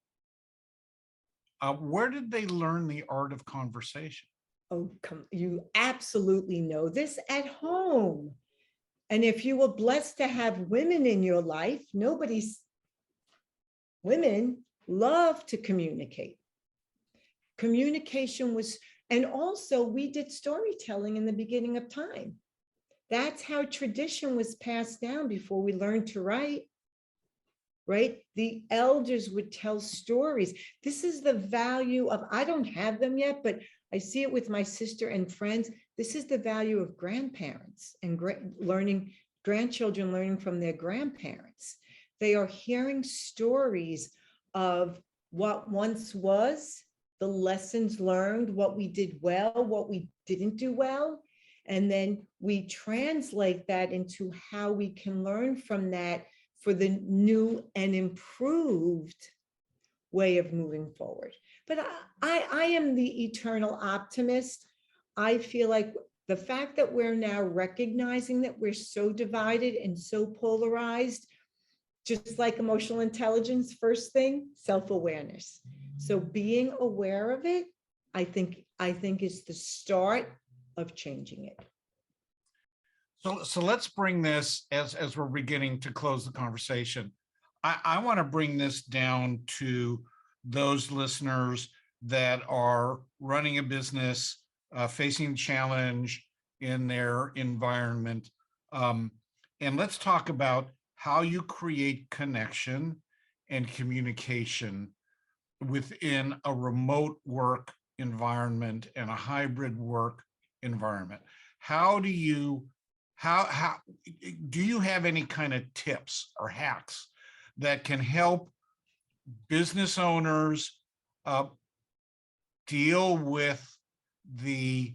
Where did they learn the art of conversation? Oh, you absolutely know this at home. And if you were blessed to have women in your life, women love to communicate. Communication was, and also we did storytelling in the beginning of time. That's how tradition was passed down before we learned to write, right? The elders would tell stories. This is the value of, I don't have them yet, but I see it with my sister and friends. This is the value of grandparents and grandchildren learning from their grandparents. They are hearing stories of what once was, the lessons learned, what we did well, what we didn't do well. And then we translate that into how we can learn from that for the new and improved way of moving forward. But I am the eternal optimist. I feel like the fact that we're now recognizing that we're so divided and so polarized, just like emotional intelligence, first thing, self-awareness. So being aware of it, I think is the start of changing it. So let's bring this, as we're beginning to close the conversation, I want to bring this down to those listeners that are running a business, facing challenge in their environment. And let's talk about how you create connection and communication within a remote work environment and a hybrid work environment. How do you have any kind of tips or hacks that can help business owners deal with the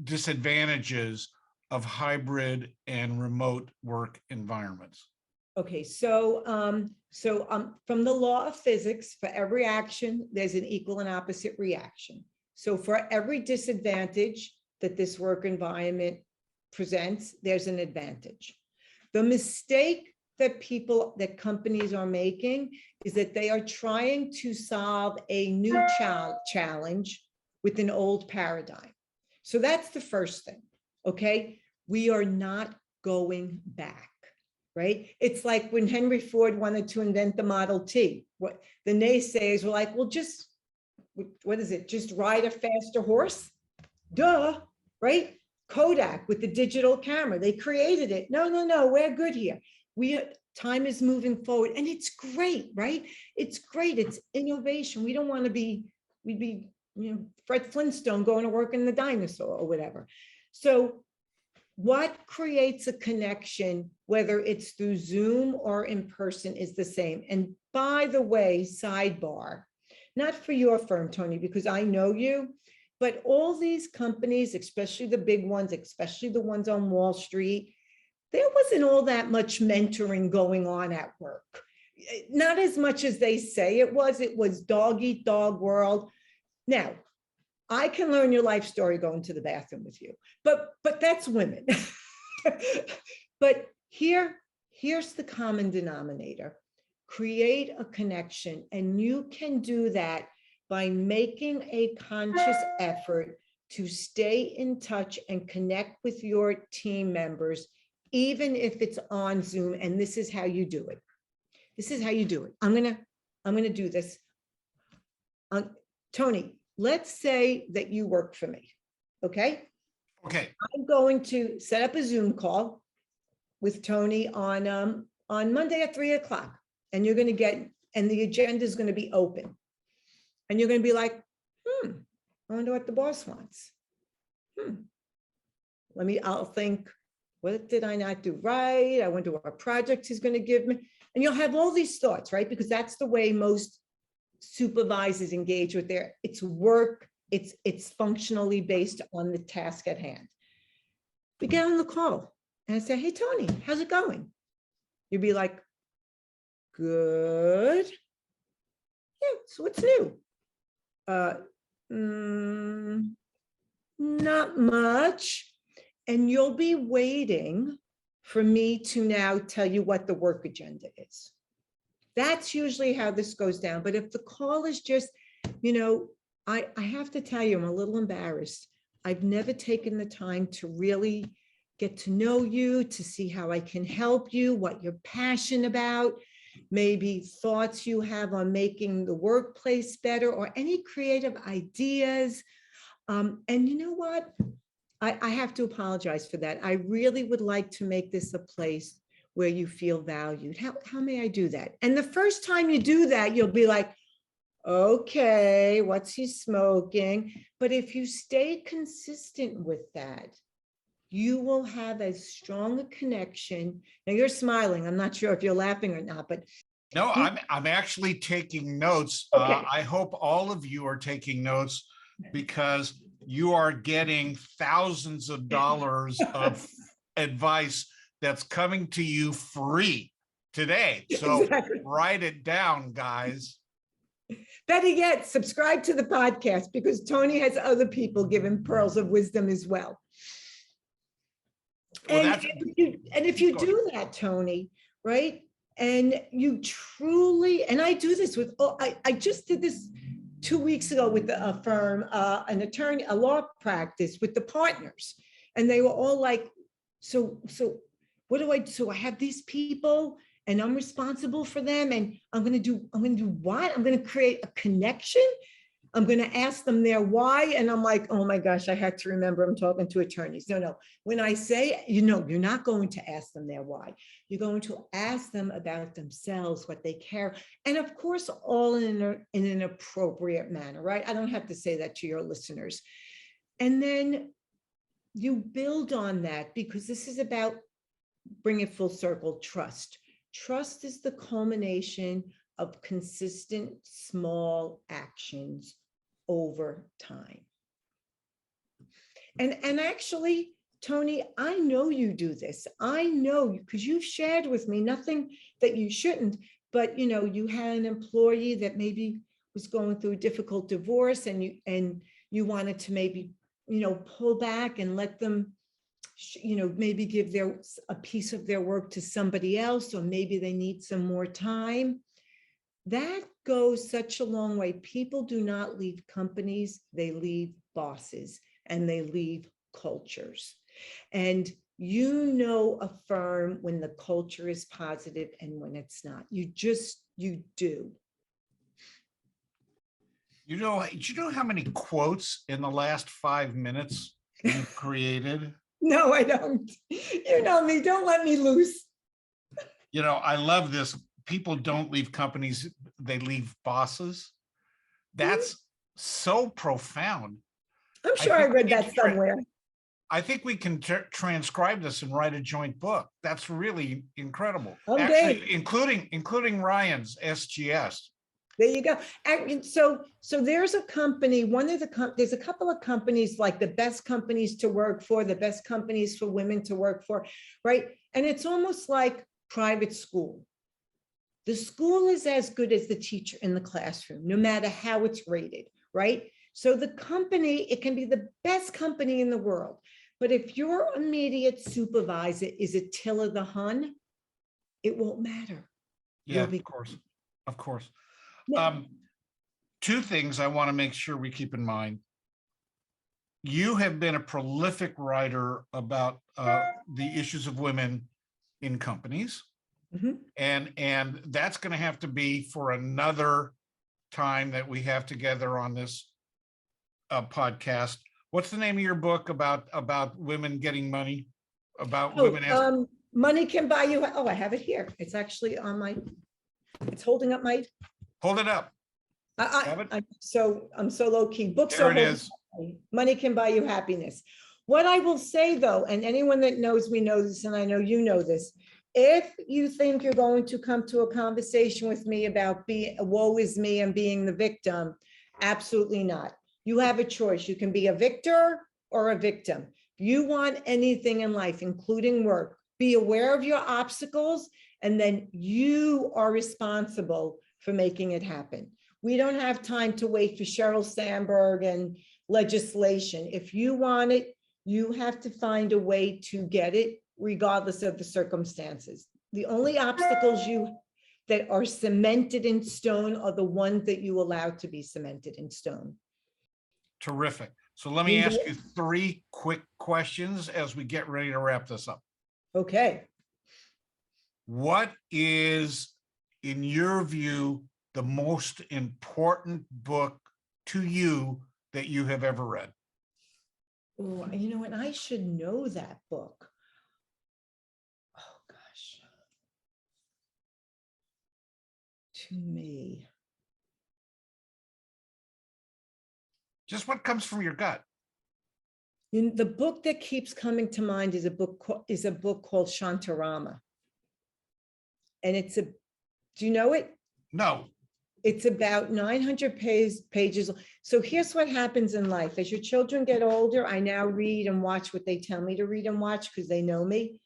disadvantages of hybrid and remote work environments? Okay, from the law of physics, for every action, there's an equal and opposite reaction. So for every disadvantage that this work environment presents, there's an advantage. The mistake that companies are making is that they are trying to solve a new challenge with an old paradigm. So that's the first thing, okay? We are not going back, right? It's like when Henry Ford wanted to invent the Model T. What the naysayers were like, well, just, what is it? Just ride a faster horse? Duh, right? Kodak with the digital camera, they created it. No, we're good here. Time is moving forward and it's great, right? It's great, it's innovation. We don't want to we'd be, Fred Flintstone going to work in the dinosaur or whatever. So what creates a connection, whether it's through Zoom or in person, is the same. And by the way, sidebar, not for your firm, Tony, because I know you, but all these companies, especially the big ones, especially the ones on Wall Street, there wasn't all that much mentoring going on at work. Not as much as they say it was dog eat dog world. Now, I can learn your life story going to the bathroom with you, but that's women. But here's the common denominator. Create a connection, and you can do that by making a conscious effort to stay in touch and connect with your team members, even if it's on Zoom. And this is how you do it. This is how you do it. I'm gonna do this. Tony, let's say that you work for me, okay? Okay. I'm going to set up a Zoom call with Tony on Monday at 3 o'clock, and you're going to and the agenda is going to be open, and you're going to be like, I wonder what the boss wants. I'll think, what did I not do right? I wonder what project he's going to give me. And you'll have all these thoughts, right? Because that's the way most supervisors engage with it's work. It's functionally based on the task at hand. We get on the call and I say, hey, Tony, how's it going? You'd be like, good. Yeah, so what's new? Not much. And you'll be waiting for me to now tell you what the work agenda is. That's usually how this goes down. But if the call is just, I have to tell you, I'm a little embarrassed. I've never taken the time to really get to know you, to see how I can help you, what you're passionate about, maybe thoughts you have on making the workplace better, or any creative ideas. And you know what? I have to apologize for that. I really would like to make this a place where you feel valued. How may I do that? And the first time you do that, you'll be like, okay, what's he smoking? But if you stay consistent with that, you will have as strong a connection. Now you're smiling. I'm not sure if you're laughing or not, but no, I'm actually taking notes. Okay. I hope all of you are taking notes, because you are getting thousands of dollars of advice that's coming to you free today. So Exactly. write it down, guys. Better yet, subscribe to the podcast, because Tony has other people giving pearls of wisdom as well. Well, And if you do that, Tony, right? And you truly, and I do this with, I just did this 2 weeks ago with a firm, an attorney, a law practice with the partners. And they were all like, so what do I do? So I have these people and I'm responsible for them. And I'm going to do what? I'm going to create a connection. I'm going to ask them their why. And I'm like, oh my gosh, I had to remember I'm talking to attorneys. No. When I say, you're not going to ask them their why. You're going to ask them about themselves, what they care. And of course, all in an appropriate manner, right? I don't have to say that to your listeners. And then you build on that, because this is about, bring it full circle, trust. Trust is the culmination of consistent small actions over time. And actually, Tony, I know you do this. I know because you've shared with me nothing that you shouldn't, but you had an employee that maybe was going through a difficult divorce and you wanted to maybe, pull back and let them, maybe give a piece of their work to somebody else, or maybe they need some more time. That goes such a long way. People do not leave companies, they leave bosses and they leave cultures. And a firm when the culture is positive and when it's not. You do. Do you know how many quotes in the last 5 minutes you've created? No, I don't. You know me, don't let me loose. I love this. People don't leave companies, they leave bosses. That's so profound. I'm sure I read that somewhere. I think we can transcribe this and write a joint book. That's really incredible. Okay. Actually, including Ryan's SGS. There you go. And so there's a company, there's a couple of companies, like the best companies to work for, the best companies for women to work for, right? And it's almost like private school. The school is as good as the teacher in the classroom, no matter how it's rated, right? So the company, it can be the best company in the world, but if your immediate supervisor is Attila the Hun, it won't matter. Yeah, of course. Two things I want to make sure we keep in mind. You have been a prolific writer about the issues of women in companies. Mm-hmm. And that's going to have to be for another time that we have together on this podcast. What's the name of your book about women getting money? Women Money Can Buy You. Oh, I have it here. It's actually it's holding up my. Hold it up. I'm so low key. Books there are it is. Money Can Buy You Happiness. What I will say though, and anyone that knows me knows this, and I know you know this, if you think you're going to come to a conversation with me about woe is me and being the victim, absolutely not. You have a choice. You can be a victor or a victim. If you want anything in life, including work, be aware of your obstacles, and then you are responsible for making it happen. We don't have time to wait for Sheryl Sandberg and legislation. If you want it, you have to find a way to get it, regardless of the circumstances. The only obstacles that are cemented in stone are the ones that you allow to be cemented in stone. Terrific. So let me ask you 3 quick questions as we get ready to wrap this up. Okay. What is, in your view, the most important book to you that you have ever read? Oh, and I should know that book. Oh gosh. To me. Just what comes from your gut. The book that keeps coming to mind is a book called Shantarama. And do you know it? No. It's about 900 pages. So here's what happens in life. As your children get older, I now read and watch what they tell me to read and watch because they know me.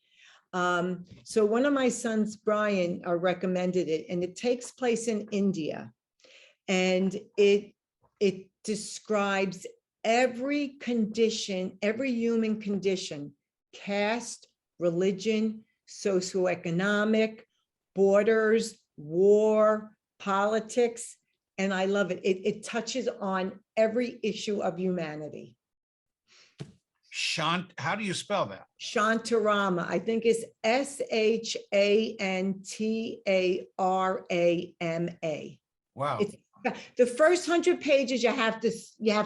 So one of my sons, Brian, recommended it, and it takes place in India. And it describes every condition, every human condition, caste, religion, socioeconomic, borders, war, politics, and I love it. It touches on every issue of humanity. How do you spell that? Shantarama. I think it's Shantarama. Wow. It's the first 100 pages you have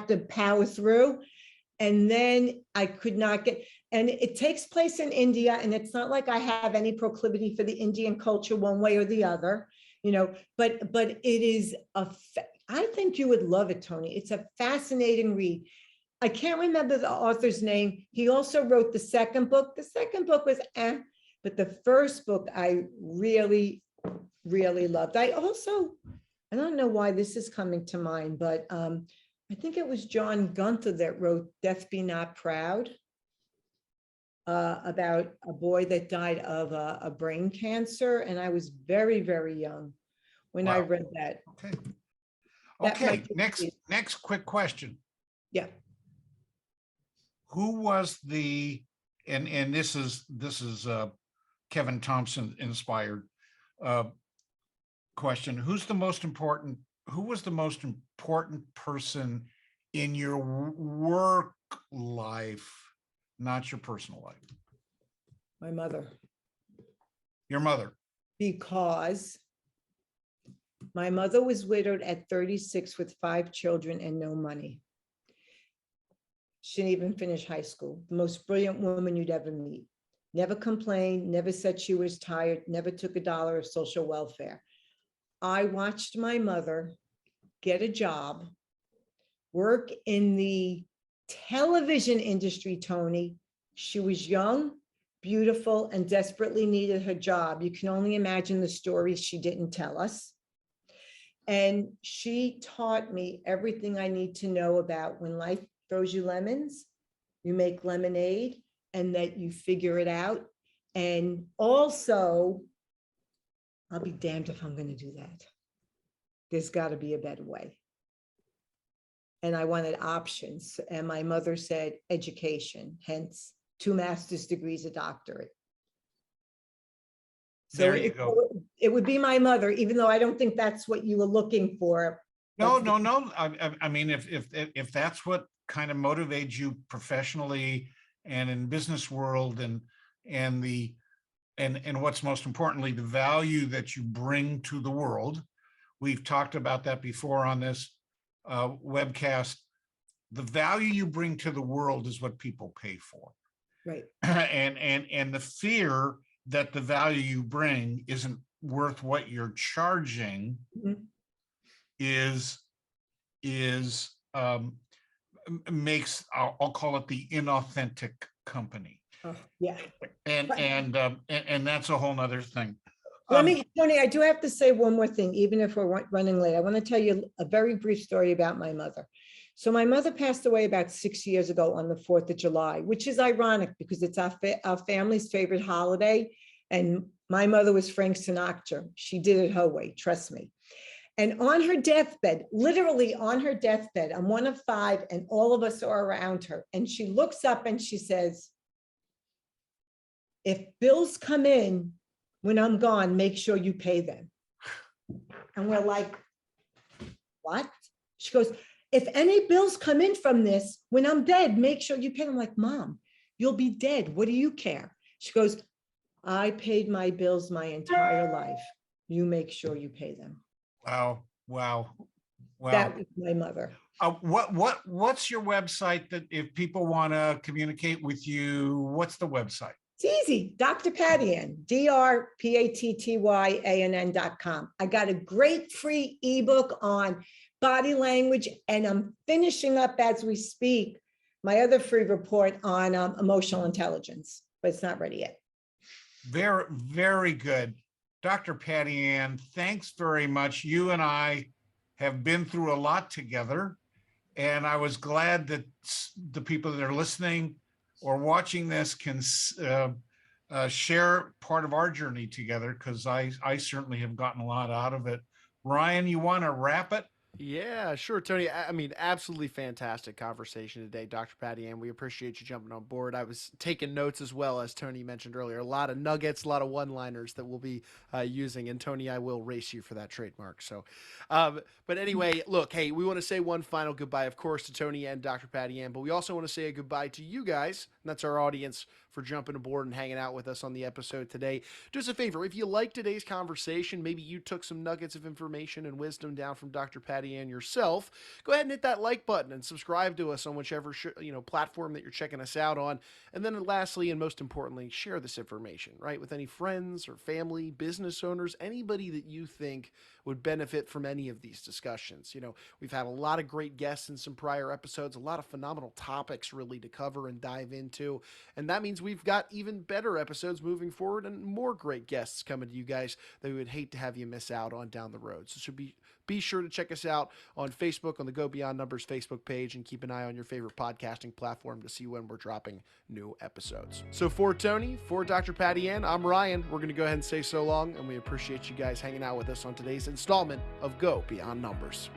to power through, and then I could not get. And it takes place in India, and it's not like I have any proclivity for the Indian culture one way or the other, but it is I think you would love it, Tony. It's a fascinating read. I can't remember the author's name. He also wrote the second book. The second book was but the first book I really, really loved. I don't know why this is coming to mind, but I I think it was John Gunther that wrote Death Be Not Proud, about a boy that died of a brain cancer. And I was very, very young when I Wow. read that. Okay. That Okay, might next be- quick question. Yeah. Who was and this is Kevin Thompson inspired question. Who was the most important person in your work life, not your personal life? My mother. Your mother. Because my mother was widowed at 36 with 5 children and no money. She didn't even finish high school. The most brilliant woman you'd ever meet. Never complained, never said she was tired, never took $1 of social welfare. I watched my mother get a job, work in the television industry, Tony. She was young, beautiful, and desperately needed her job. You can only imagine the stories she didn't tell us. And she taught me everything I need to know about when life throws you lemons, you make lemonade, and that you figure it out. And also, I'll be damned if I'm going to do that. There's got to be a better way. And I wanted options. And my mother said education, hence 2 master's degrees, a doctorate. So There you go. it would be my mother, even though I don't think that's what you were looking for. No. That's I mean, if that's what kind of motivates you professionally and in business world, and what's most importantly, the value that you bring to the world. We've talked about that before on this webcast. The value you bring to the world is what people pay for. right. And the fear that the value you bring isn't worth what you're charging Mhm. Makes, I'll call it the inauthentic company. Oh, yeah. And that's a whole nother thing. Tony, I do have to say one more thing, even if we're running late. I want to tell you a very brief story about my mother. So my mother passed away about 6 years ago on the 4th of July, which is ironic because it's our family's favorite holiday. And my mother was Frank Sinatra. She did it her way, trust me. And on her deathbed, literally on her deathbed, I'm one of 5 and all of us are around her. And she looks up and she says, if bills come in when I'm gone, make sure you pay them. And we're like, what? She goes, if any bills come in from this, when I'm dead, make sure you pay them. I'm like, Mom, you'll be dead. What do you care? She goes, I paid my bills my entire life. You make sure you pay them. Wow. That was my mother. What's your website that if people want to communicate with you, what's the website? It's easy. Dr. Patty Ann, DrPattyann.com. I got a great free ebook on body language, and I'm finishing up as we speak my other free report on emotional intelligence, but it's not ready yet. Very, very good. Dr. Patty Ann, thanks very much. You and I have been through a lot together, and I was glad that the people that are listening or watching this can share part of our journey together, because I certainly have gotten a lot out of it. Ryan, you want to wrap it? Yeah, sure, Tony. I mean, absolutely fantastic conversation today, Dr. Patty Ann. We appreciate you jumping on board. I was taking notes as well, as Tony mentioned earlier. A lot of nuggets, a lot of one-liners that we'll be using. And Tony, I will race you for that trademark. So, but anyway, look, hey, we want to say one final goodbye, of course, to Tony and Dr. Patty Ann, but we also want to say a goodbye to you guys. And that's our audience, for jumping aboard and hanging out with us on the episode today. Do us a favor, if you like today's conversation, maybe you took some nuggets of information and wisdom down from Dr. Patty Ann yourself, go ahead and hit that like button and subscribe to us on whichever platform that you're checking us out on. And then lastly, and most importantly, share this information, right, with any friends or family, business owners, anybody that you think would benefit from any of these discussions. You know, we've had a lot of great guests in some prior episodes, a lot of phenomenal topics really to cover and dive into. And that means we've got even better episodes moving forward and more great guests coming to you guys that we would hate to have you miss out on down the road. So be sure to check us out on Facebook, on the Go Beyond Numbers Facebook page, and keep an eye on your favorite podcasting platform to see when we're dropping new episodes. So for Tony, for Dr. Patty Ann, I'm Ryan. We're going to go ahead and say so long, and we appreciate you guys hanging out with us on today's installment of Go Beyond Numbers.